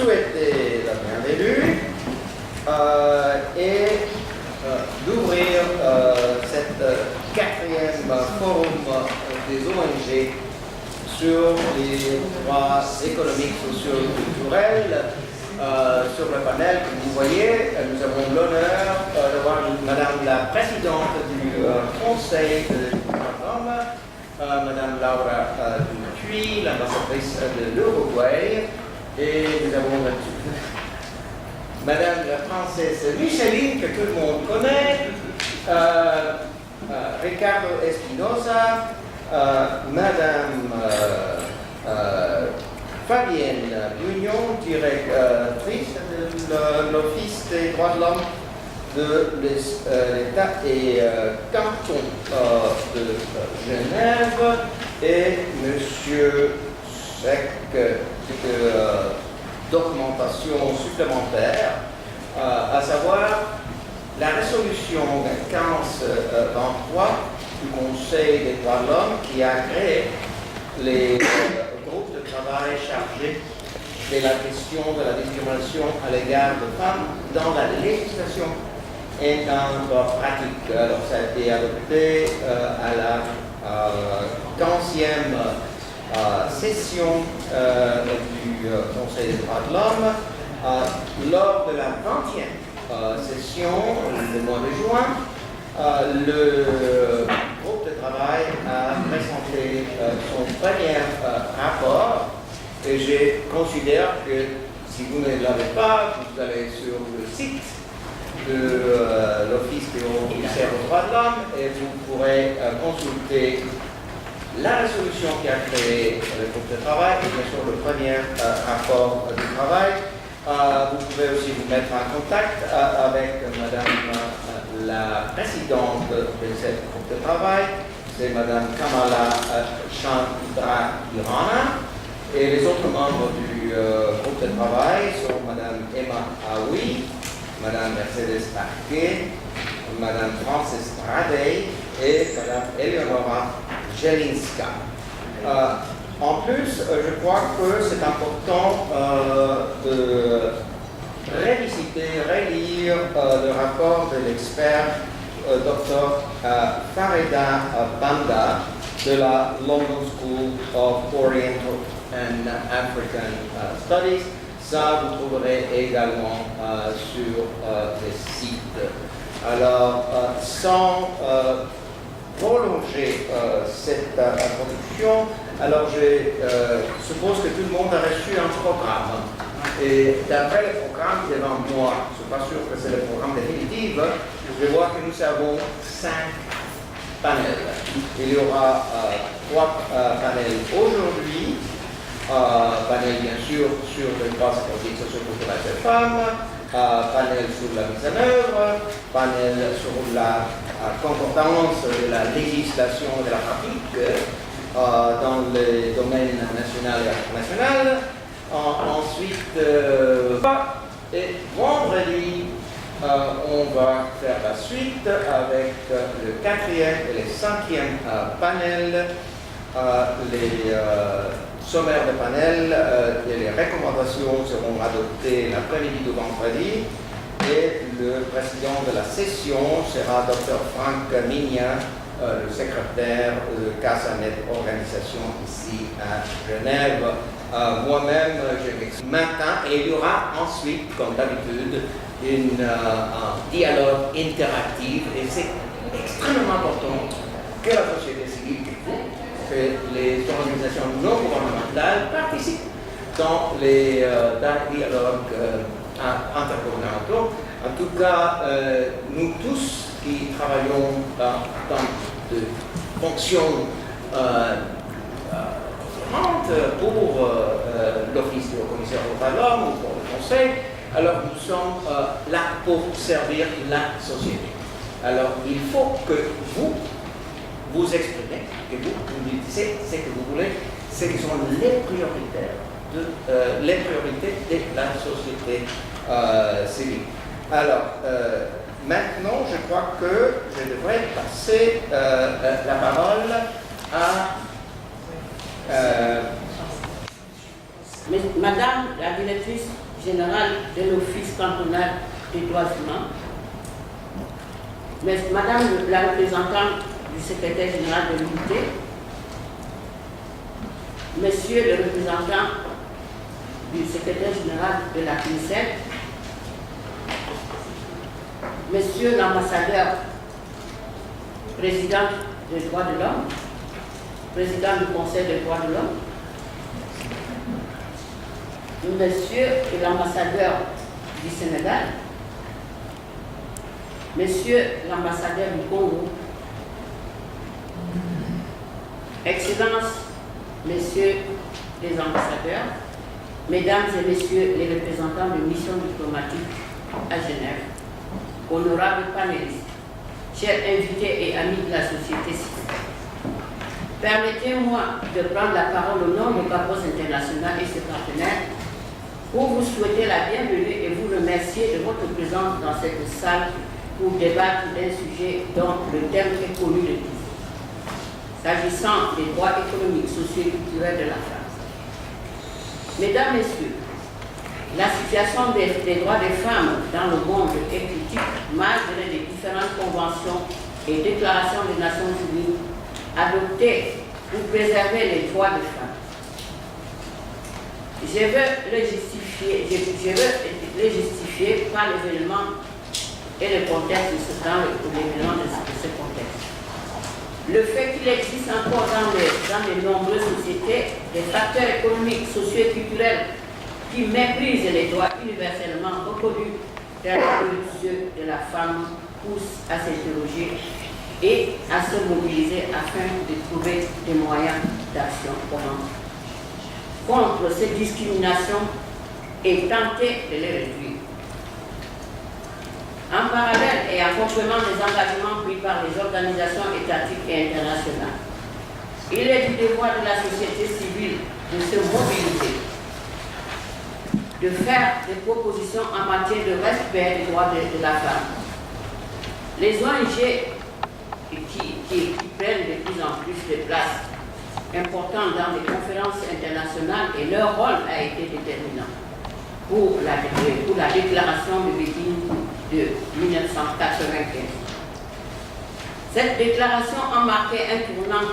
souhaiter la bienvenue et d'ouvrir cette quatrième forum des ONG sur les droits économiques, sociaux et culturels. Sur le panel que vous voyez, nous avons l'honneur d'avoir Madame la Présidente du Conseil de l'Homme, Madame Laura Dupuy, l'ambassadrice de l'Uruguay, et nous avons Madame la Princesse Micheline, que tout le monde connaît, Ricardo Espinosa, Madame Fabienne Bugnon, directrice de l'Office des droits de l'homme de l'État et canton de Genève, et Monsieur Sec, documentation supplémentaire, à savoir la résolution 1523 du Conseil des droits de l'homme qui a créé les groupes de travail chargés de la question de la discrimination à l'égard de femmes dans la législation et dans la pratique. Alors, ça a été adopté à la 15e session du Conseil des droits de l'homme. Lors de la 20e session, le mois de juin, le groupe de travail a présenté son premier rapport, et je considère que si vous ne l'avez pas, vous allez sur le site de l'Office des commissaires aux droits de l'homme et vous pourrez consulter la résolution qui a créé le groupe de travail et bien sûr le premier rapport du travail. Vous pouvez aussi vous mettre en contact avec Madame la présidente de ce groupe de travail, c'est Madame Kamala Chandragirana, et les autres membres du groupe de travail sont Madame Emma Aoui, Madame Mercedes Parquet, Madame Frances Radey et Madame Eleonora Jelinska. En plus, je crois que c'est important de revisiter, relire le rapport de l'expert Dr. Farida Banda de la London School of Oriental and African Studies. Ça, vous trouverez également sur les sites. Alors, sans prolonger cette introduction, alors je suppose que tout le monde a reçu un programme. Et d'après le programme devant moi, je ne suis pas sûr que c'est le programme définitif, je vois que nous avons 5 panels. Il y aura 3 panels aujourd'hui. Panel bien sûr sur les droits économiques, socioculturels des femmes, panel sur la mise en œuvre, panel sur la concordance de la législation et de la pratique dans les domaines national et international. Ensuite, et vendredi, on va faire la suite avec le 4e et le 5e panel, les sommaires de panel et les recommandations seront adoptées l'après-midi de vendredi, et le président de la session sera Dr. Franck Migna, le secrétaire de Casanet Organisation ici à Genève. Moi-même, je m'exprime matin, et il y aura ensuite, comme d'habitude, un dialogue interactif, et c'est extrêmement important que la société civile, que les organisations non gouvernementales participent dans les dialogues intergouvernementaux. En tout cas, nous tous qui travaillons dans de fonctions pour l'Office du commissaire aux droits de l'homme ou pour le Conseil, alors nous sommes là pour servir la société. Alors il faut que vous exprimez, que vous nous disiez ce que vous voulez, ce qui sont les priorités de la société civile. Alors, maintenant, je crois que je devrais passer la parole à Madame la directrice général de l'Office cantonal des droits humains, Madame la représentante du secrétaire général de l'unité, Monsieur le représentant du secrétaire général de la CNICET, Monsieur l'ambassadeur, président des droits de l'homme, président du Conseil des droits de l'homme, Monsieur l'ambassadeur du Sénégal, Monsieur l'ambassadeur du Congo, Excellences, Messieurs les ambassadeurs, Mesdames et Messieurs les représentants de missions diplomatiques à Genève, honorables panélistes, chers invités et amis de la société civile, permettez-moi de prendre la parole au nom de Carbos International et ses partenaires pour vous souhaiter la bienvenue et vous remercier de votre présence dans cette salle pour débattre d'un sujet dont le thème est connu de tous, s'agissant des droits économiques, sociaux et culturels de la femme. Mesdames, Messieurs, la situation des droits des femmes dans le monde est critique malgré les différentes conventions et déclarations des Nations Unies adoptées pour préserver les droits des femmes. Je veux les justifier par l'événement et le contexte dans l'événement de ce contexte. Le fait qu'il existe encore dans les nombreuses sociétés des facteurs économiques, sociaux et culturels qui méprisent les droits universellement reconnus tels que les yeux de la femme pousse à s'interroger et à se mobiliser afin de trouver des moyens d'action communs contre ces discriminations et tenter de les réduire. En parallèle et en complément des engagements pris par les organisations étatiques et internationales, il est du devoir de la société civile de se mobiliser, de faire des propositions en matière de respect des droits de la femme. Les ONG qui prennent de plus en plus de place importante dans les conférences internationales et leur rôle a été déterminant pour la déclaration de Pékin de 1995. Cette déclaration a marqué un tournant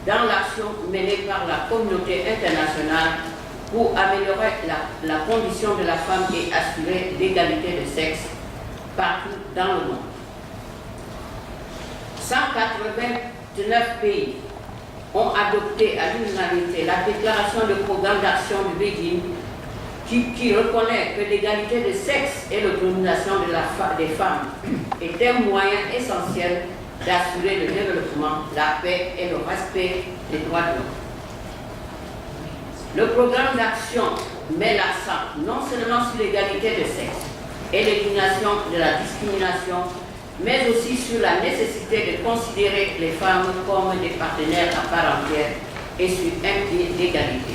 dans l'action menée par la communauté internationale pour améliorer la condition de la femme et assurer l'égalité de sexe partout dans le monde. 189 pays ont adopté à l'unanimité la déclaration de programme d'action de Pékin qui reconnaît que l'égalité de sexe et l'autonomisation des femmes est un moyen essentiel d'assurer le développement, la paix et le respect des droits de l'homme. Le programme d'action met l'accent non seulement sur l'égalité de sexe et l'élimination de la discrimination, mais aussi sur la nécessité de considérer les femmes comme des partenaires à part entière et sur un pied d'égalité.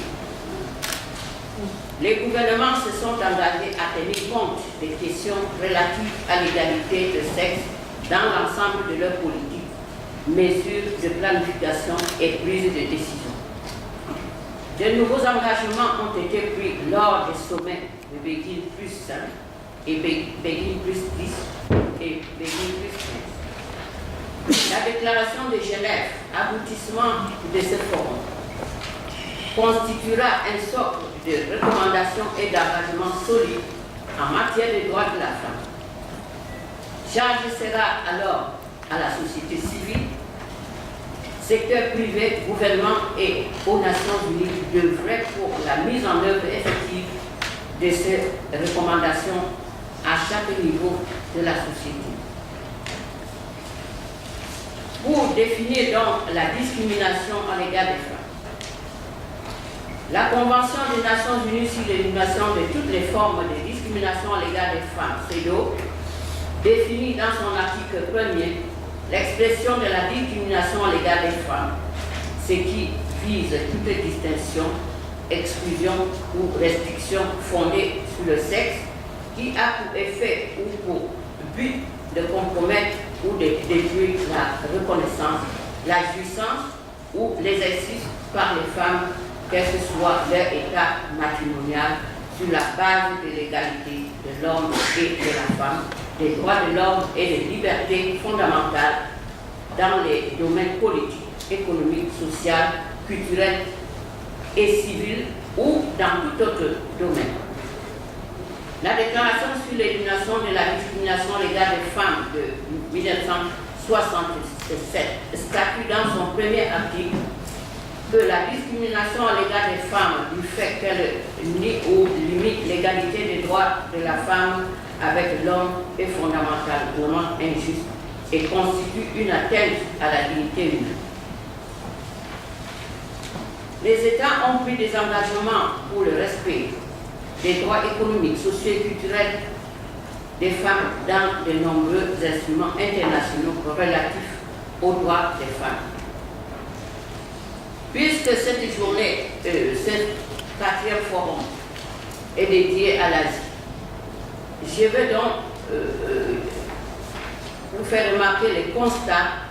Les gouvernements se sont engagés à tenir compte des questions relatives à l'égalité de sexe dans l'ensemble de leur politique, mesures de planification et prise de décision. De nouveaux engagements ont été pris lors des sommets de Pékin plus 5 et Pékin plus 10 et Pékin plus 15. La déclaration de Genève, aboutissement de ce forum, constituera un socle de recommandations et d'engagements solides en matière des droits de la femme. Charge sera alors à la société civile, secteur privé, gouvernement et aux Nations Unies d'œuvrer pour la mise en œuvre effective de ces recommandations à chaque niveau de la société. Pour définir donc la discrimination à l'égard des femmes, la Convention des Nations Unies sur l'élimination de toutes les formes de discrimination à l'égard des femmes, CEDAW, définit dans son article 1er l'expression de la discrimination à l'égard des femmes, ce qui vise toute distinction, exclusion ou restriction fondée sur le sexe qui a pour effet ou pour but de compromettre ou de détruire la reconnaissance, la jouissance ou l'exercice par les femmes, quel que soit leur état matrimonial, sur la base de l'égalité de l'homme et de la femme, des droits de l'homme et des libertés fondamentales dans les domaines politiques, économiques, sociaux, culturels et civils ou dans tout autre domaine. La déclaration sur l'élimination de la discrimination à l'égard des femmes de 1967 statue dans son premier article que la discrimination à l'égard des femmes du fait qu'elle nie ou limite l'égalité des droits de la femme avec l'homme est fondamentalement injuste et constitue une atteinte à la dignité humaine. Les États ont pris des engagements pour le respect des droits économiques, sociaux et culturels des femmes dans de nombreux instruments internationaux relatifs aux droits des femmes. Puisque cette journée, ce 4e forum est dédié à l'Asie, je vais donc vous faire remarquer les constats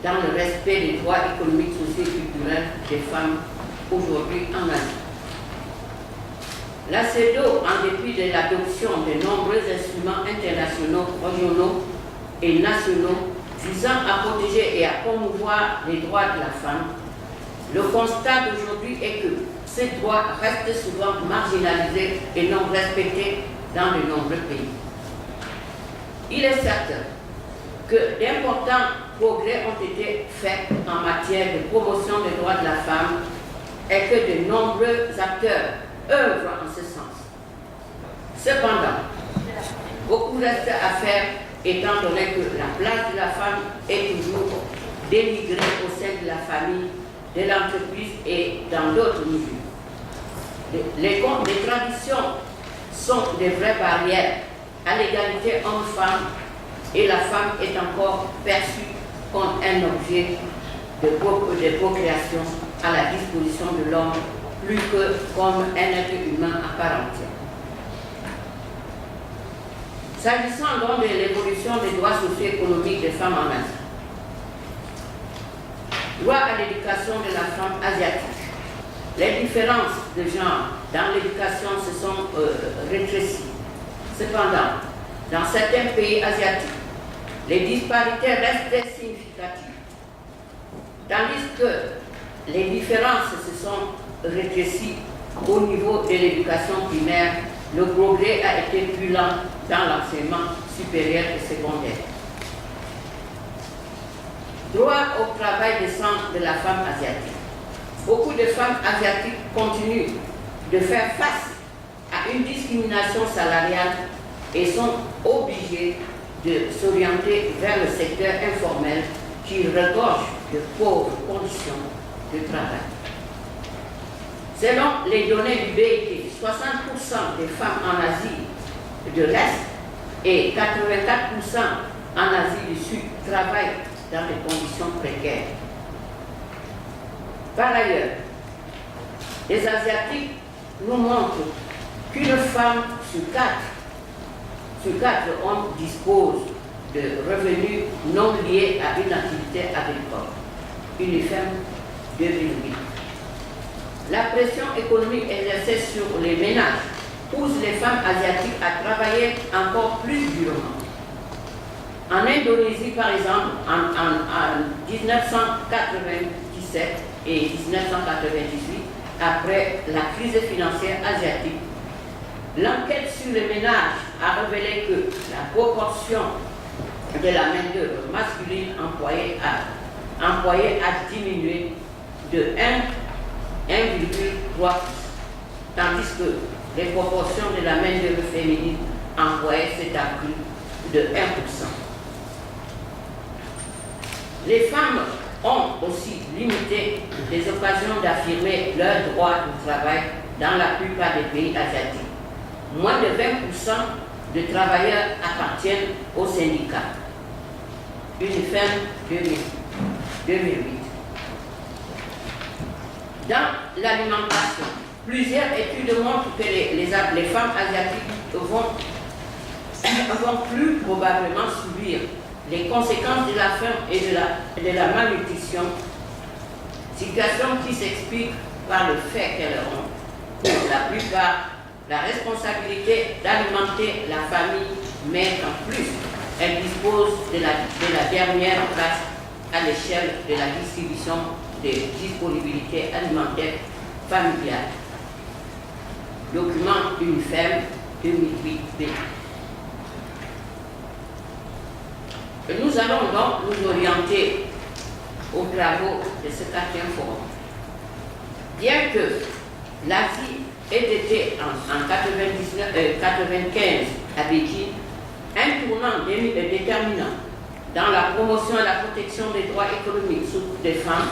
dans le respect des droits économiques, sociaux et culturels des femmes aujourd'hui en Asie. La CEDAW, en dépit de l'adoption de nombreux instruments internationaux, régionaux et nationaux visant à protéger et à promouvoir les droits de la femme, le constat d'aujourd'hui est que ces droits restent souvent marginalisés et non respectés dans de nombreux pays. Il est certain que d'importants progrès ont été faits en matière de promotion des droits de la femme et que de nombreux acteurs œuvrent en ce sens. Cependant, beaucoup reste à faire étant donné que la place de la femme est toujours dénigrée au sein de la famille, de l'entreprise et dans d'autres milieux. Les traditions sont des vraies barrières à l'égalité homme-femme et la femme est encore perçue comme un objet de procréation à la disposition de l'homme plus que comme un être humain à part entière. S'agissant donc de l'évolution des droits socio-économiques des femmes en Asie, droit à l'éducation de la femme asiatique. Les différences de genre dans l'éducation se sont rétrécies. Cependant, dans certains pays asiatiques, les disparités restent significatives. Tandis que les différences se sont rétrécies au niveau de l'éducation primaire, le progrès a été plus lent dans l'enseignement supérieur et secondaire. Droit au travail décent de la femme asiatique. Beaucoup de femmes asiatiques continuent de faire face à une discrimination salariale et sont obligées de s'orienter vers le secteur informel qui regorge de pauvres conditions de travail. Selon les données du BIT, 60% des femmes en Asie de l'Est et 84% en Asie du Sud travaillent dans des conditions précaires. Par ailleurs, les Asiatiques nous montrent qu'une femme sur quatre hommes dispose de revenus non liés à une activité agricole. UNIFEM 2008. La pression économique exercée sur les ménages pousse les femmes asiatiques à travailler encore plus durement. En Indonésie, par exemple, en 1997 et 1998, après la crise financière asiatique, l'enquête sur les ménages a révélé que la proportion de la main-d'œuvre masculine employée a diminué de 1,3%, tandis que les proportions de la main-d'œuvre féminine employée s'est accrue de 1%. Les femmes ont aussi limité les occasions d'affirmer leurs droits du travail dans la plupart des pays asiatiques. Moins de 20% de travailleurs appartiennent aux syndicats. UNIFEM 2008. Dans l'alimentation, plusieurs études montrent que les femmes asiatiques vont plus probablement subir les conséquences de la faim et de la malnutrition, situation qui s'explique par le fait qu'elles ont, pour la plupart, la responsabilité d'alimenter la famille, mais en plus, elle dispose de la dernière place à l'échelle de la distribution des disponibilités alimentaires familiales. Document UNIFEM 2008B. Nous allons donc nous orienter aux travaux de ce 4e forum. Bien que l'Asie ait été en 1995 à Beijing un tournant déterminant dans la promotion et la protection des droits économiques des femmes,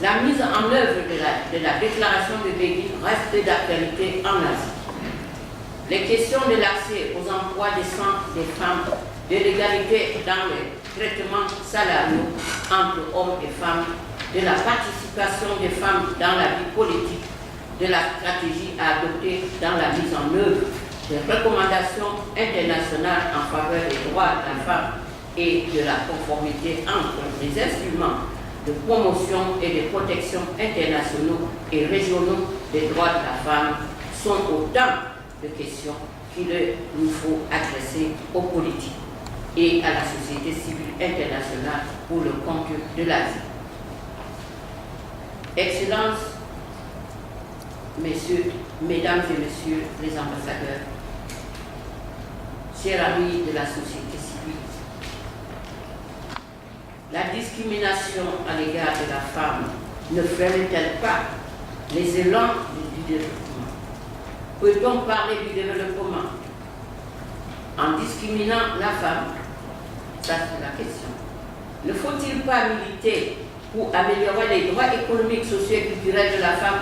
la mise en œuvre de la déclaration de Beijing reste d'actualité en Asie. Les questions de l'accès aux emplois décents des femmes, de l'égalité dans les traitements salariaux entre hommes et femmes, de la participation des femmes dans la vie politique, de la stratégie à adopter dans la mise en œuvre des recommandations internationales en faveur des droits de la femme et de la conformité entre les instruments de promotion et de protection internationaux et régionaux des droits de la femme sont autant de questions qu'il nous faut adresser aux politiques et à la société civile internationale pour le compte de l'Asie. Excellences, Messieurs, Mesdames et Messieurs les ambassadeurs, chers amis de la société civile, la discrimination à l'égard de la femme ne freine-t-elle pas les élans du développement? Peut-on parler du développement en discriminant la femme? Ça, c'est la question. Ne faut-il pas militer pour améliorer les droits économiques, sociaux et culturels de la femme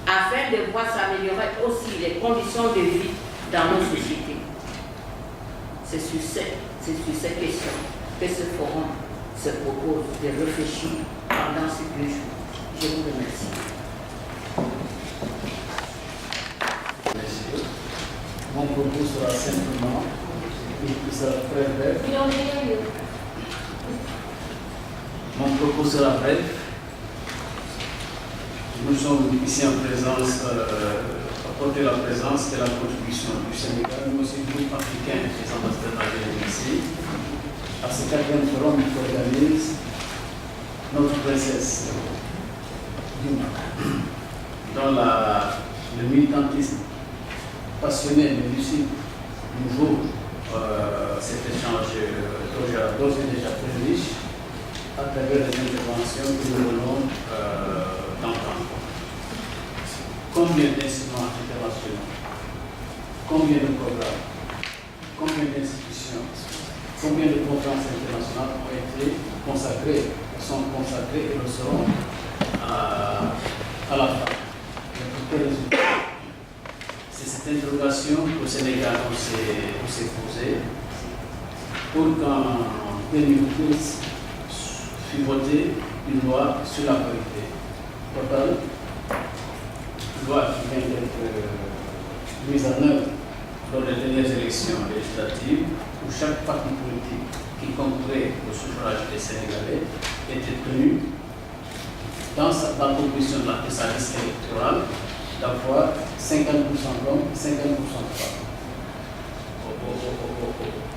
afin de voir s'améliorer aussi les conditions de vie dans nos sociétés? C'est sur ces questions que ce forum se propose de réfléchir pendant ces 2 jours. Je vous remercie. Messieurs, mon propos sera simplement, il sera très bref. Mon propos sera bref. Nous sommes ici en présence, apporter la présence et la contribution du Sénégal, mais aussi du groupe africain des ambassadeurs nigériens ici, à ce 4e forum qui organise notre princesse Dima, dans le militantisme passionné mais lucide, nouveau, cet échange d'ores et déjà très riche à travers les interventions que nous venons d'entendre. Combien d'instruments internationaux, combien de programmes, combien d'institutions, combien de conférences internationales ont été consacrées, sont consacrées et le seront à la femme. Mais pour quel résultat? C'est cette interrogation qu'au Sénégal on s'est posée pour qu'en 2012 fut votée une loi sur la parité totale, une loi qui vient d'être mise en œuvre lors des dernières élections législatives où chaque parti politique qui concourait au suffrage des Sénégalais était tenu dans la proposition de sa liste électorale d'avoir 50% d'hommes, 50% de femmes.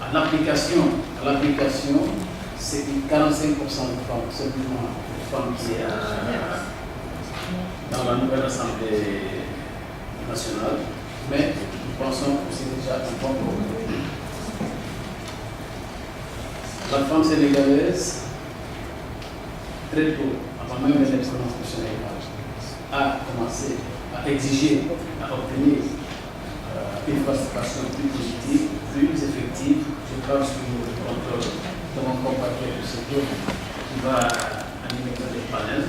À l'application, c'est 45% de femmes, seulement de femmes qui est dans la nouvelle Assemblée nationale, mais nous pensons que c'est déjà un bon problème. La femme sénégalaise, très tôt, avant même l'indépendance du Sénégal, a commencé à exiger, à obtenir une participation plus positive, plus effective. Je crois que le contrôle de mon compatriote de ce groupe qui va animer le panel.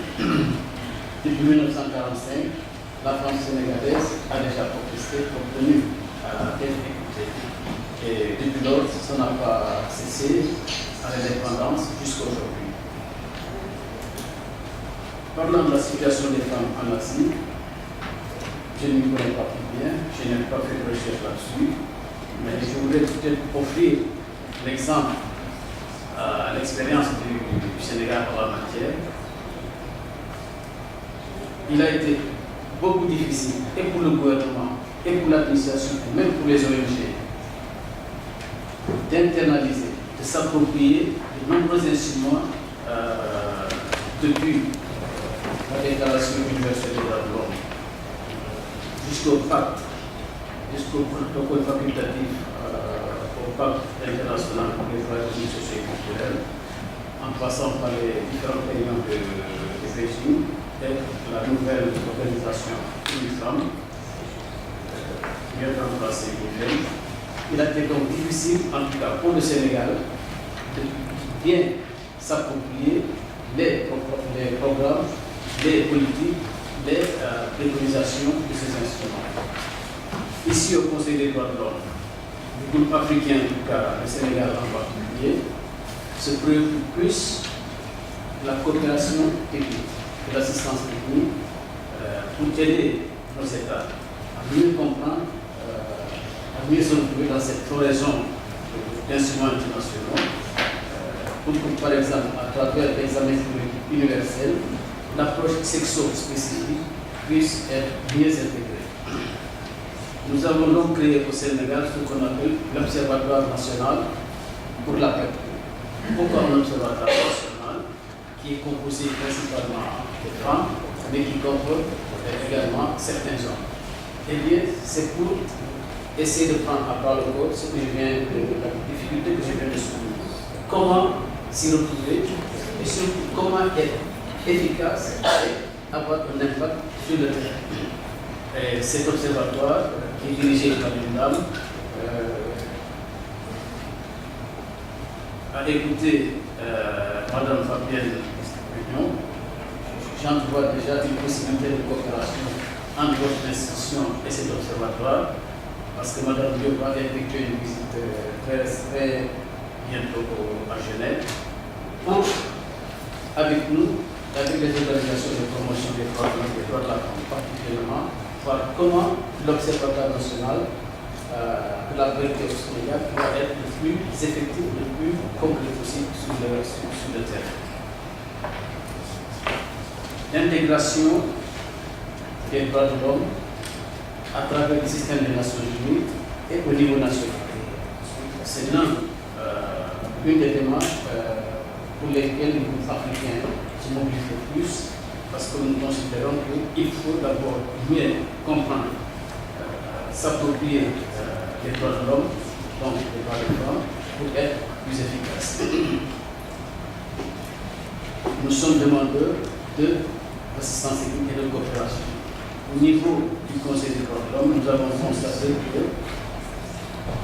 Depuis 1945, la France sénégalaise a déjà protesté, obtenu d'être écoutée. Et depuis lors, ça n'a pas cessé à l'indépendance jusqu'à aujourd'hui. Parlant de la situation des femmes en Asie, je ne m'y connais pas très bien, je n'ai pas fait de recherche là-dessus, mais je voudrais peut-être offrir l'exemple à l'expérience du Sénégal en la matière. Il a été beaucoup difficile, et pour le gouvernement, et pour l'administration et même pour les ONG d'internaliser, de s'approprier de nombreux instruments depuis la Déclaration universelle des droits de l'homme jusqu'au pacte, jusqu'au protocole facultatif au pacte international pour les droits socio et culturels, en passant par les différentes réunions de Beijing et la nouvelle organisation UNIFAM, bien remplacée Union. Il a été donc difficile, en tout cas pour le Sénégal, de bien s'approprier les programmes, les politiques, les préconisations de ces instruments. Ici, au Conseil des droits de l'homme, le groupe africain, en tout cas le Sénégal en particulier, se préoccupe plus de la coopération technique, de l'assistance technique, pour aider nos États à mieux comprendre, à mieux se retrouver dans cette floraison d'instruments internationaux, pour que, par exemple, à travers l'examen universel, l'approche sexo-spécifique puisse être mieux intégrée. Nous avons donc créé au Sénégal ce qu'on appelle l'Observatoire national pour la paix. Pourquoi un observatoire national qui est composé principalement de femmes, mais qui comporte également certains hommes? Eh bien, c'est pour essayer de prendre à part le corps ce que je viens de, la difficulté que je viens de souligner. Comment s'y retrouver et surtout comment être efficace et avoir un impact sur le terrain. Et cet observatoire qui est dirigé par une dame a écouté Madame Fabienne Union. J'entrevois déjà une possibilité de coopération entre votre institution et cet observatoire, parce que Mme Diop va effectuer une visite très bientôt à Genève, pour, avec nous, avec les organisations de promotion des droits de la femme, particulièrement, voir comment l'Observatoire national de la vérité au Sénégal doit être le plus effectif, le plus complet possible sur le terrain. L'intégration des droits de l'homme à travers le système des Nations Unies et au niveau national. C'est l'une des démarches pour lesquelles le groupe africain se mobilise le plus, parce que nous considérons qu'il faut d'abord mieux comprendre, s'approprier les droits de l'homme, donc les droits de l'homme, pour être plus efficace. Nous sommes demandeurs d'assistance technique et de coopération. Au niveau du Conseil des droits de l'homme, nous avons constaté que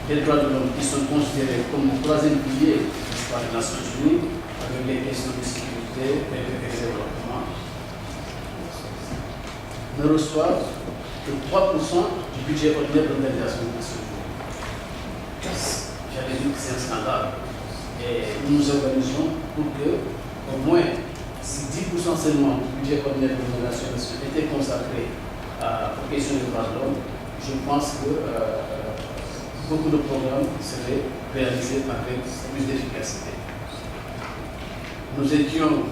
les droits de l'homme qui sont considérés comme le troisième pilier par les Nations Unies, avec les questions de sécurité et de développement, ne reçoivent que 3% du budget ordinaire de l'Organisation des Nations Unies. J'avais dit que c'est un scandale. Et nous nous organisons pour que, au moins, si 10% seulement du budget ordinaire de l'Organisation des Nations Unies était consacré aux questions des droits de l'homme, je pense que beaucoup de programmes seraient réalisés avec plus d'efficacité. Nous étions,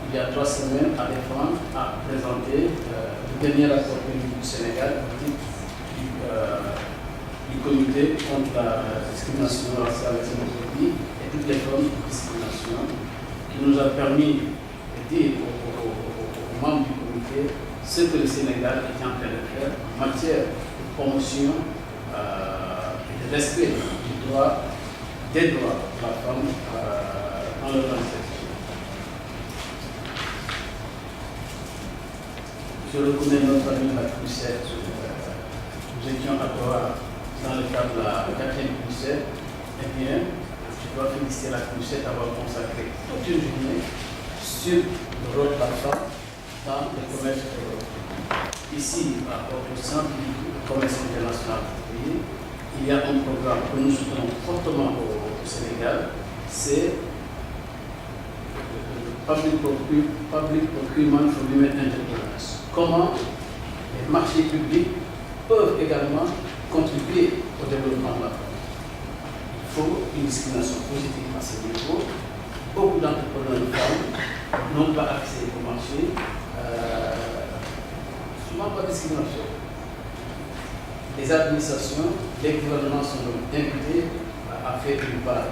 il y a 3 semaines, à défendre, à présenter le dernier rapport politique du Sénégal du comité contre la discrimination raciale et xénophobie et toutes les formes de discrimination, qui nous a permis de dire aux membres du comité ce que le Sénégal est en train de faire en matière de promotion et de respect des droits de la femme dans l'organisation. Je reconnais notre ami la Crusette. Nous étions à Doha dans le cadre de la 4e Crusette. Eh bien, je dois féliciter la Crusette d'avoir consacré toute une journée sur le rôle de la femme dans le commerce européen. Ici, au centre du commerce international du pays, il y a un programme que nous soutenons fortement au Sénégal, c'est Public Procurement for Women Entrepreneurs. Comment les marchés publics peuvent également contribuer au développement de la femme. Il faut une discrimination positive à ce niveau. Beaucoup d'entrepreneurs femmes n'ont pas accès au marché, souvent pas de discrimination. les administrations, les gouvernements sont donc invités à faire une part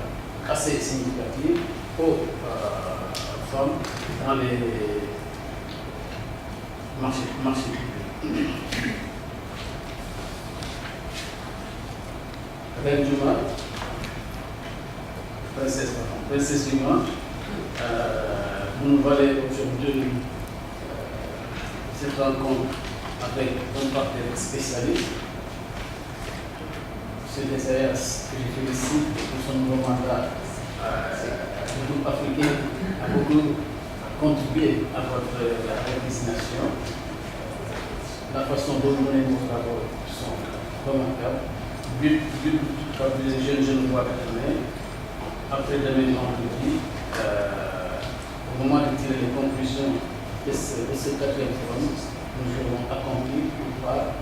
assez significative aux femmes dans les marchés publics. Reine Juma, Princesse Juma, vous nous voyez aujourd'hui cette rencontre avec un partenaire spécialiste. M. Desayas, que je félicite pour son nouveau mandat. Le groupe africain a beaucoup contribué à votre destination. La façon dont vous menez vos travaux sont remarquables. But par des jeunes voix personnels. Après demain vendredi, au moment de tirer les conclusions de ce quatrième forum, nous aurons accompli une part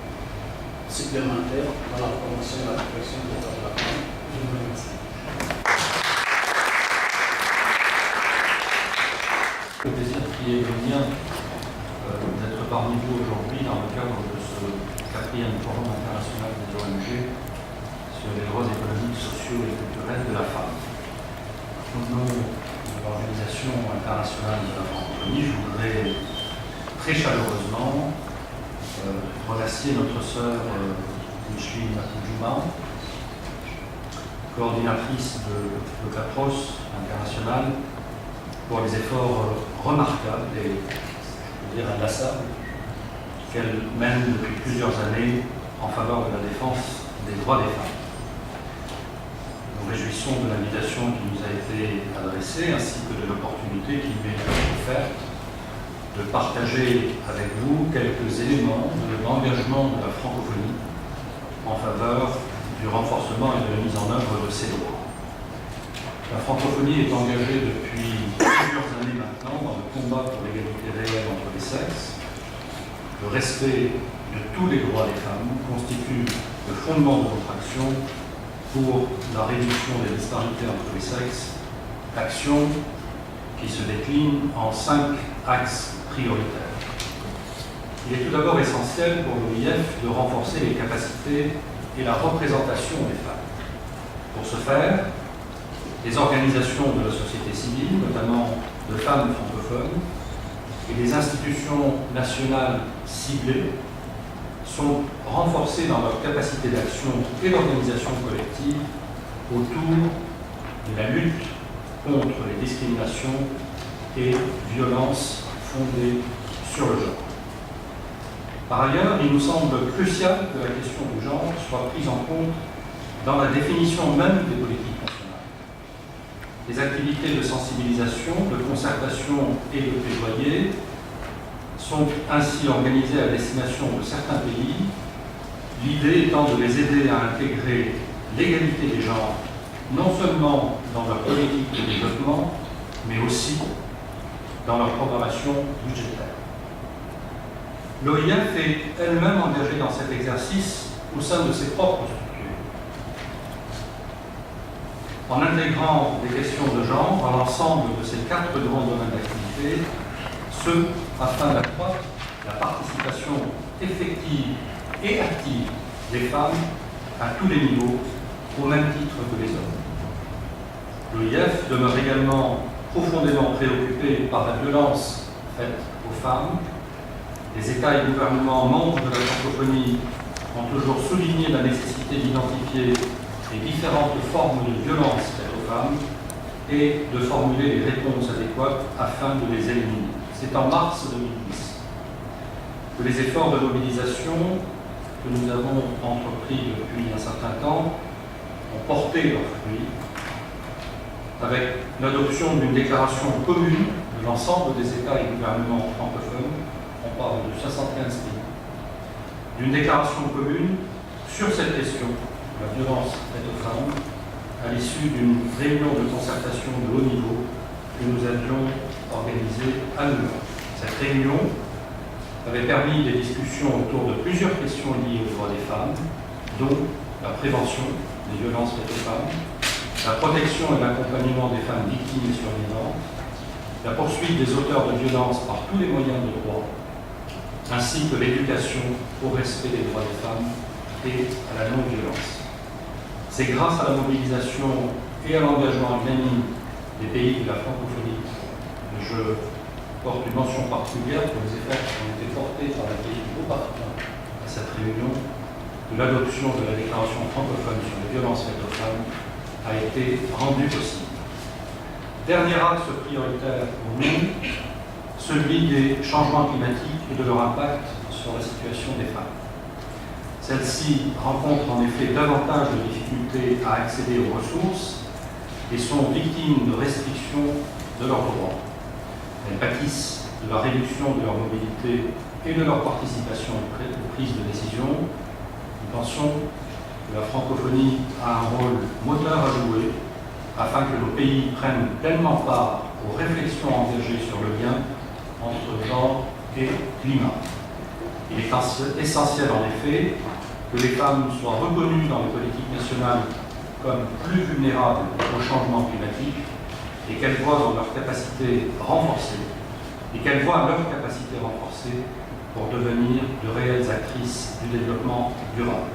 supplémentaire dans la promotion et la protection des droits de la femme. Je vous remercie. Le plaisir qui est le mien d'être parmi vous aujourd'hui dans le cadre de ce quatrième forum international des ONG sur les droits économiques, sociaux et culturels de la femme. Au nom de l'Organisation internationale de la francophonie, je voudrais très chaleureusement remercier notre sœur Micheline Juma, coordinatrice de CAPROS international, pour les efforts remarquables et, je veux dire, inlassables qu'elle mène depuis plusieurs années en faveur de la défense des droits des femmes. Nous réjouissons de l'invitation qui nous a été adressée ainsi que de l'opportunité qui m'est offerte de partager avec vous quelques éléments de l'engagement de la francophonie en faveur du renforcement et de la mise en œuvre de ces droits. La francophonie est engagée depuis plusieurs années maintenant dans le combat pour l'égalité réelle entre les sexes. Le respect de tous les droits des femmes constitue le fondement de notre action pour la réduction des disparités entre les sexes, action qui se décline en 5 axes prioritaires. Il est tout d'abord essentiel pour l'OIF de renforcer les capacités et la représentation des femmes. Pour ce faire, les organisations de la société civile, notamment de femmes francophones, et les institutions nationales ciblées sont renforcées dans leur capacité d'action et d'organisation collective autour de la lutte contre les discriminations et violences fondées sur le genre. Par ailleurs, il nous semble crucial que la question du genre soit prise en compte dans la définition même des politiques nationales. Les activités de sensibilisation, de concertation et de plaidoyer sont ainsi organisées à destination de certains pays, l'idée étant de les aider à intégrer l'égalité des genres, non seulement dans leur politique de développement, mais aussi dans leur programmation budgétaire. L'OIF est elle-même engagée dans cet exercice au sein de ses propres structures. En intégrant des questions de genre dans l'ensemble de ces 4 grands domaines d'activité, ce afin d'accroître la participation effective et active des femmes à tous les niveaux, au même titre que les hommes. L'OIF demeure également profondément préoccupé par la violence faite aux femmes. Les États et gouvernements membres de la francophonie ont toujours souligné la nécessité d'identifier les différentes formes de violence faites aux femmes et de formuler les réponses adéquates afin de les éliminer. C'est en mars 2010 que les efforts de mobilisation que nous avons entrepris depuis un certain temps ont porté leurs fruits avec l'adoption d'une déclaration commune de l'ensemble des États et gouvernements francophones, on parle de 75 pays, d'une déclaration commune sur cette question, la violence faite aux femmes, à l'issue d'une réunion de concertation de haut niveau que nous avions organisée à New York. Cette réunion avait permis des discussions autour de plusieurs questions liées aux droits des femmes, dont la prévention des violences faites aux femmes, la protection et l'accompagnement des femmes victimes et survivantes, la poursuite des auteurs de violences par tous les moyens de droit, ainsi que l'éducation au respect des droits des femmes et à la non-violence. C'est grâce à la mobilisation et à l'engagement unanime des pays de la francophonie que je porte une mention particulière pour les efforts qui ont été portés par les pays qui participent à cette réunion, que l'adoption de la déclaration francophone sur les violences faites aux femmes a été rendue possible. Dernier axe prioritaire pour nous, celui des changements climatiques et de leur impact sur la situation des femmes. Celles-ci rencontrent en effet davantage de difficultés à accéder aux ressources et sont victimes de restrictions de leurs droits. Elles pâtissent de la réduction de leur mobilité et de leur participation aux prises de décision. Nous pensons que la francophonie a un rôle moteur à jouer afin que nos pays prennent pleinement part aux réflexions engagées sur le lien entre genre et climat. Il est essentiel en effet que les femmes soient reconnues dans les politiques nationales comme plus vulnérables au changement climatique et qu'elles voient leur capacité renforcée pour devenir de réelles actrices du développement durable.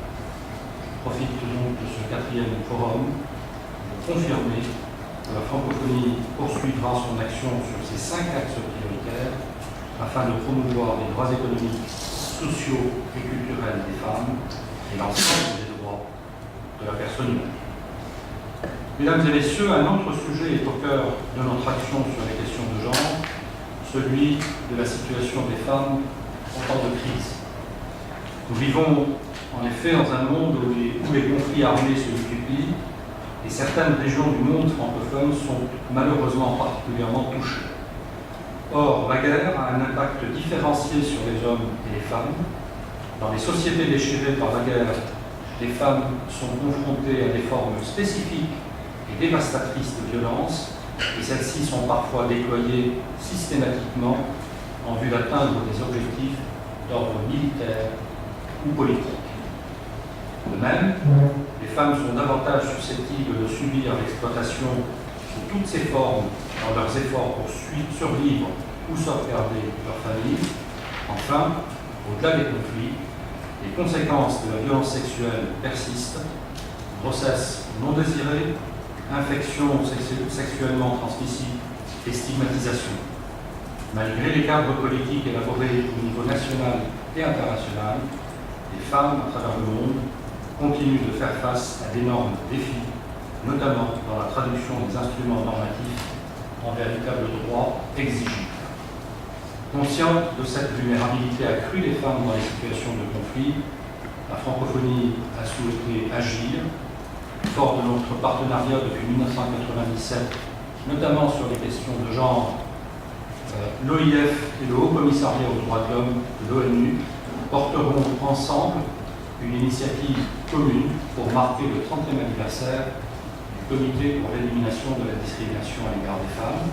Je profite donc de ce 4e forum pour confirmer que la francophonie poursuivra son action sur ces 5 axes prioritaires afin de promouvoir les droits économiques, sociaux et culturels des femmes et l'ensemble des droits de la personne humaine. Mesdames et messieurs, un autre sujet est au cœur de notre action sur les questions de genre, celui de la situation des femmes en temps de crise. Nous vivons en effet dans un monde où les conflits armés se multiplient et certaines régions du monde francophone sont malheureusement particulièrement touchées. Or, la guerre a un impact différencié sur les hommes et les femmes. Dans les sociétés déchirées par la guerre, les femmes sont confrontées à des formes spécifiques et dévastatrices de violence, et celles-ci sont parfois déployées systématiquement en vue d'atteindre des objectifs d'ordre militaire ou politique. De même, les femmes sont davantage susceptibles de subir l'exploitation sous toutes ses formes dans leurs efforts pour survivre ou sauvegarder leur famille. Enfin, au-delà des conflits, les conséquences de la violence sexuelle persistent, grossesse non désirée, infections sexuellement transmissibles et stigmatisation. Malgré les cadres politiques élaborés au niveau national et international, les femmes à travers le monde continuent de faire face à d'énormes défis, notamment dans la traduction des instruments normatifs en véritables droits exigibles. Consciente de cette vulnérabilité accrue des femmes dans les situations de conflit, la francophonie a souhaité agir, fort de notre partenariat depuis 1997, notamment sur les questions de genre. L'OIF et le Haut Commissariat aux droits de l'homme de l'ONU porteront ensemble une initiative commune pour marquer le 30e anniversaire du Comité pour l'élimination de la discrimination à l'égard des femmes.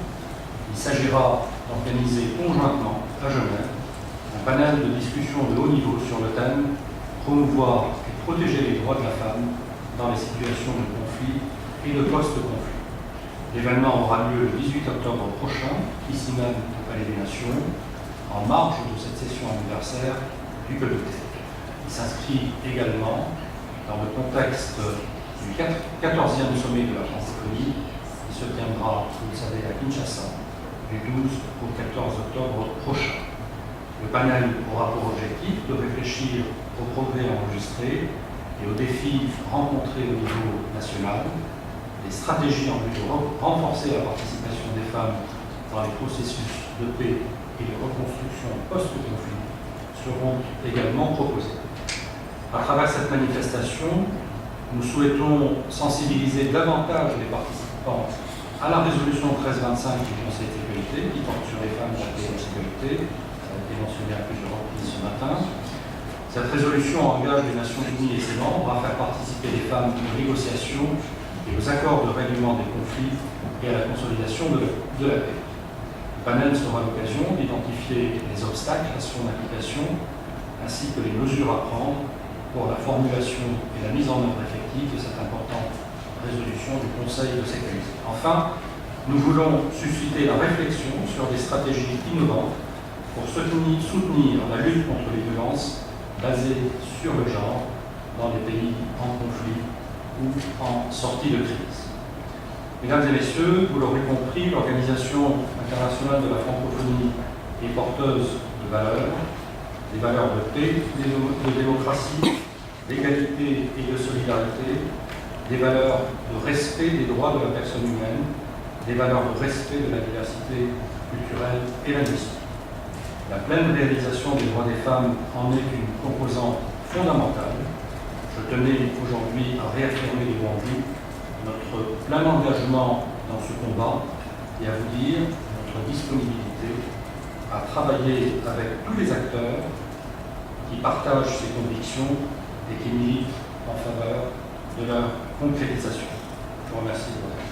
Il s'agira d'organiser conjointement à Genève un panel de discussion de haut niveau sur le thème « Promouvoir et protéger les droits de la femme dans les situations de conflit et de post-conflit ». L'événement aura lieu le 18 octobre prochain, ici même au Palais des Nations, en marge de cette session anniversaire du comité. Il s'inscrit également dans le contexte du 14e sommet de la francophonie qui se tiendra, vous le savez, à Kinshasa, du 12 au 14 octobre prochain. Le panel aura pour objectif de réfléchir aux progrès enregistrés et aux défis rencontrés au niveau national, les stratégies en vue de renforcer la participation des femmes dans les processus de paix et de reconstruction post-conflit seront également proposées. À travers cette manifestation, nous souhaitons sensibiliser davantage les participants à la résolution 1325 du Conseil de sécurité qui porte sur les femmes dans la paix et la sécurité. Ça a été mentionné à plusieurs reprises ce matin. Cette résolution engage les Nations Unies et ses membres à faire participer les femmes aux négociations et aux accords de règlement des conflits et à la consolidation de la paix. Le panel sera l'occasion d'identifier les obstacles à son application ainsi que les mesures à prendre pour la formulation et la mise en œuvre effective de cette importante résolution du Conseil de sécurité. Enfin, nous voulons susciter la réflexion sur des stratégies innovantes pour soutenir la lutte contre les violences basées sur le genre dans les pays en conflit ou en sortie de crise. Mesdames et messieurs, vous l'aurez compris, l'Organisation internationale de la francophonie est porteuse de valeurs, des valeurs de paix, de démocratie, d'égalité et de solidarité, des valeurs de respect des droits de la personne humaine, des valeurs de respect de la diversité culturelle et linguistique. La pleine réalisation des droits des femmes en est une composante fondamentale. Je tenais aujourd'hui à réaffirmer devant vous notre plein engagement dans ce combat et à vous dire notre disponibilité à travailler avec tous les acteurs qui partagent ces convictions et qui militent en faveur de leur concrétisation. Je vous remercie de votre attention.